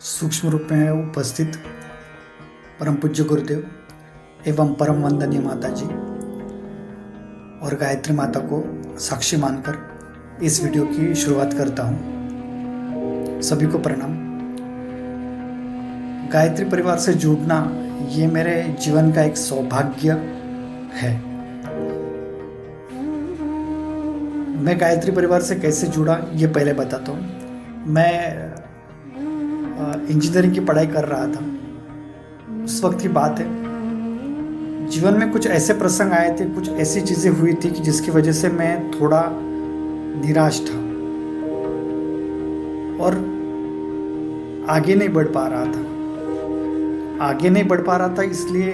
सूक्ष्म रूप में उपस्थित परम पूज्य गुरुदेव एवं परम वंदनीय माता जी और गायत्री माता को साक्षी मानकर इस वीडियो की शुरुआत करता हूँ। सभी को प्रणाम। गायत्री परिवार से जुड़ना ये मेरे जीवन का एक सौभाग्य है। मैं गायत्री परिवार से कैसे जुड़ा ये पहले बताता हूँ। मैं इंजीनियरिंग की पढ़ाई कर रहा था। उस वक्त की बात है, जीवन में कुछ ऐसे प्रसंग आए थे, कुछ ऐसी चीज़ें हुई थी कि जिसकी वजह से मैं थोड़ा निराश था और आगे नहीं बढ़ पा रहा था। इसलिए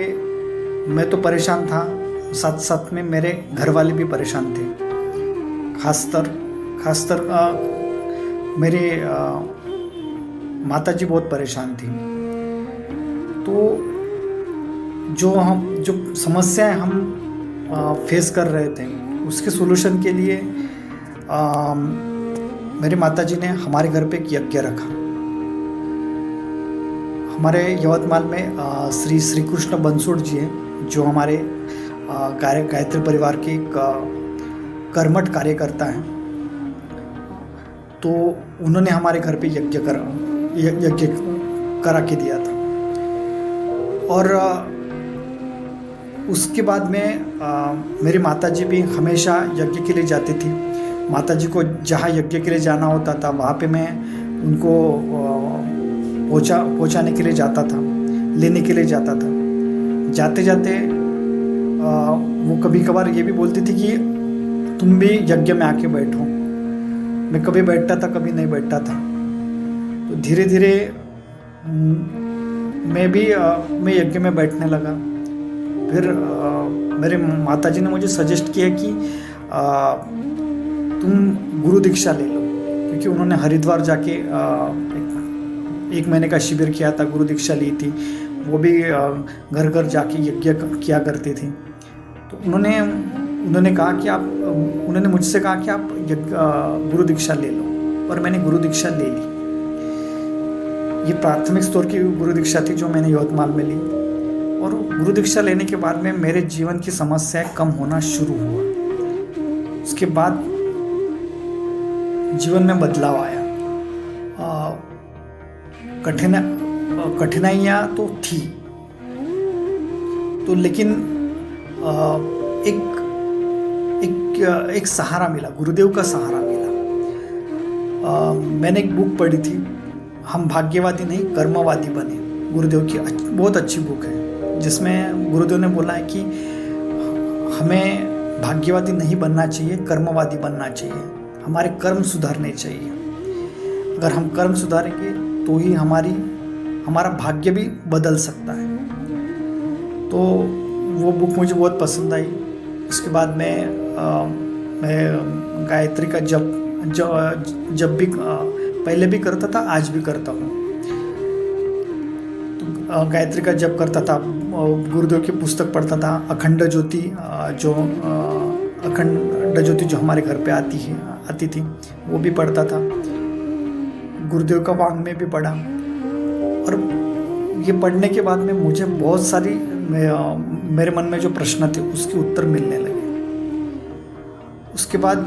मैं तो परेशान था, साथ साथ में मेरे घर वाले भी परेशान थे। खासतर मेरी माताजी बहुत परेशान थी। तो जो समस्याएं हम फेस कर रहे थे, उसके सोल्यूशन के लिए मेरी माताजी ने हमारे घर पे एक यज्ञ रखा। हमारे यवतमाल में श्री कृष्ण बंसोड़ जी हैं, जो हमारे गायत्री परिवार के एक कर्मठ कार्यकर्ता हैं। तो उन्होंने हमारे घर पे यज्ञ करा के दिया था। और उसके बाद में मेरी माताजी भी हमेशा यज्ञ के लिए जाती थी। माताजी को जहाँ यज्ञ के लिए जाना होता था वहाँ पे मैं उनको पहुँचाने के लिए जाता था, लेने के लिए जाता था। जाते जाते वो कभी कभार ये भी बोलती थी कि तुम भी यज्ञ में आके बैठो। मैं कभी बैठता था, कभी नहीं बैठता था। तो धीरे धीरे मैं यज्ञ में बैठने लगा। फिर मेरे माताजी ने मुझे सजेस्ट किया कि तुम गुरु दीक्षा ले लो, क्योंकि उन्होंने हरिद्वार जाके एक महीने का शिविर किया था, गुरु दीक्षा ली थी। वो भी घर घर जाके यज्ञ किया करती थी। तो उन्होंने मुझसे कहा कि आप गुरु दीक्षा ले लो, और मैंने गुरु दीक्षा ले ली। ये प्राथमिक स्तर की गुरु दीक्षा थी जो मैंने यवतमाल में ली। और गुरु दीक्षा लेने के बाद में मेरे जीवन की समस्याएं कम होना शुरू हुआ। उसके बाद जीवन में बदलाव आया। कठिनाइयाँ तो थी, तो लेकिन एक सहारा मिला, गुरुदेव का सहारा मिला। मैंने एक बुक पढ़ी थी, हम भाग्यवादी नहीं कर्मवादी बने। गुरुदेव की बहुत अच्छी बुक है, जिसमें गुरुदेव ने बोला है कि हमें भाग्यवादी नहीं बनना चाहिए, कर्मवादी बनना चाहिए। हमारे कर्म सुधारने चाहिए। अगर हम कर्म सुधारेंगे तो ही हमारा भाग्य भी बदल सकता है। तो वो बुक मुझे बहुत पसंद आई। उसके बाद मैं गायत्री का जब भी पहले भी करता था, आज भी करता हूँ। तो गायत्री का जप करता था, गुरुदेव की पुस्तक पढ़ता था। अखंड ज्योति जो हमारे घर पे आती थी, वो भी पढ़ता था। गुरुदेव का वाङ्मय भी पढ़ा। और ये पढ़ने के बाद में मुझे बहुत सारी मेरे मन में जो प्रश्न थे उसके उत्तर मिलने लगे। उसके बाद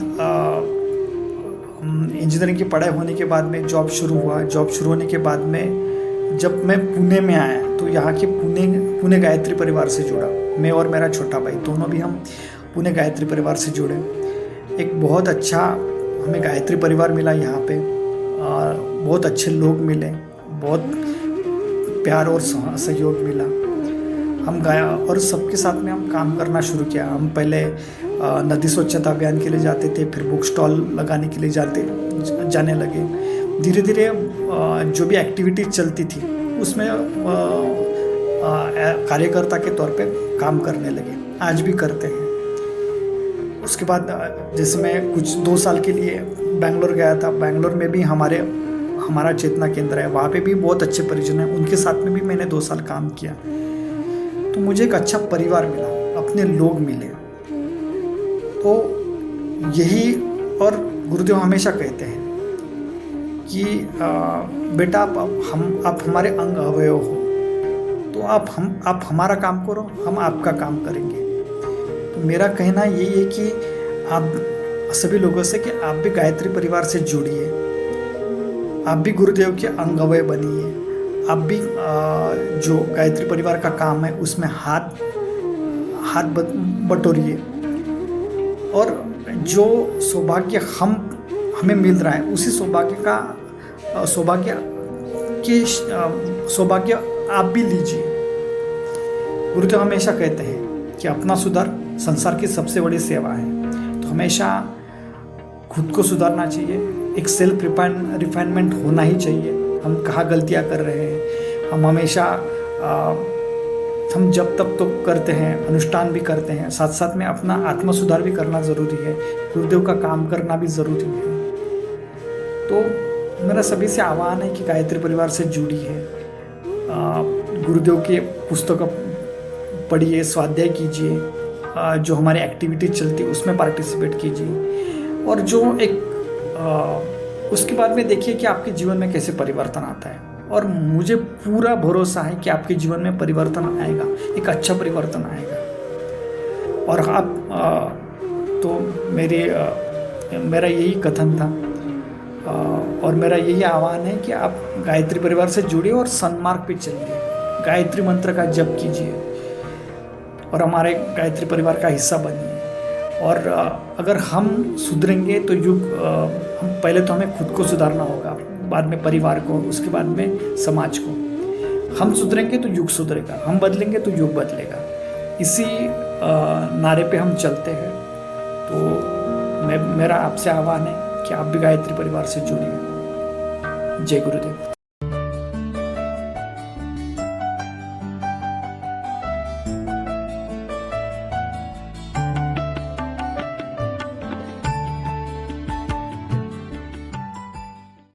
इंजीनियरिंग की पढ़ाई होने के बाद में जॉब शुरू हुआ। जॉब शुरू होने के बाद में जब मैं पुणे में आया, तो यहाँ के पुणे गायत्री परिवार से जुड़ा। मैं और मेरा छोटा भाई दोनों भी हम पुणे गायत्री परिवार से जुड़े। एक बहुत अच्छा हमें गायत्री परिवार मिला यहाँ पे। बहुत अच्छे लोग मिले, बहुत प्यार और सहयोग मिला। हम गया और सबके साथ में हम काम करना शुरू किया। हम पहले नदी स्वच्छता अभियान के लिए जाते थे, फिर बुक स्टॉल लगाने के लिए जाने लगे। धीरे धीरे जो भी एक्टिविटी चलती थी उसमें कार्यकर्ता के तौर पे काम करने लगे। आज भी करते हैं। उसके बाद जैसे मैं कुछ 2 साल के लिए बेंगलोर गया था। बेंगलोर में भी हमारा चेतना केंद्र है, वहाँ पे भी बहुत अच्छे परिजन हैं। उनके साथ में भी मैंने 2 साल काम किया। तो मुझे एक अच्छा परिवार मिला, अपने लोग मिले। तो यही, और गुरुदेव हमेशा कहते हैं कि बेटा आप हमारे अंग अवयव हो, तो आप हमारा काम करो, हम आपका काम करेंगे। तो मेरा कहना यही है कि आप सभी लोगों से कि आप भी गायत्री परिवार से जुड़िए, आप भी गुरुदेव के अंग अवयव बनिए, आप भी जो गायत्री परिवार का काम है उसमें हाथ बटोरिए, और जो सौभाग्य हमें मिल रहा है उसी सौभाग्य आप भी लीजिए। गुरुदेव हमेशा कहते हैं कि अपना सुधार संसार की सबसे बड़ी सेवा है। तो हमेशा खुद को सुधारना चाहिए, एक सेल्फ रिफाइनमेंट होना ही चाहिए। हम कहाँ गलतियाँ कर रहे हैं, हम हमेशा हम जब तब तो करते हैं, अनुष्ठान भी करते हैं, साथ साथ में अपना आत्म सुधार भी करना ज़रूरी है, गुरुदेव का काम करना भी ज़रूरी है। तो मेरा सभी से आह्वान है कि गायत्री परिवार से जुड़ी है, गुरुदेव के पुस्तक पढ़िए, स्वाध्याय कीजिए, जो हमारी एक्टिविटी चलती है उसमें पार्टिसिपेट कीजिए, और जो उसके बाद में देखिए कि आपके जीवन में कैसे परिवर्तन आता है। और मुझे पूरा भरोसा है कि आपके जीवन में परिवर्तन आएगा, एक अच्छा परिवर्तन आएगा। और आप तो मेरा यही कथन था, और मेरा यही आह्वान है कि आप गायत्री परिवार से जुड़िए और सन्मार्ग पे चलिए, गायत्री मंत्र का जप कीजिए और हमारे गायत्री परिवार का हिस्सा बनिए। और अगर हम सुधरेंगे तो हम पहले तो हमें खुद को सुधारना होगा, बाद में परिवार को, उसके बाद में समाज को। हम सुधरेंगे तो युग सुधरेगा, हम बदलेंगे तो युग बदलेगा। इसी नारे पे हम चलते हैं। तो मेरा आपसे आह्वान है कि आप भी गायत्री परिवार से जुड़िए। जय गुरुदेव।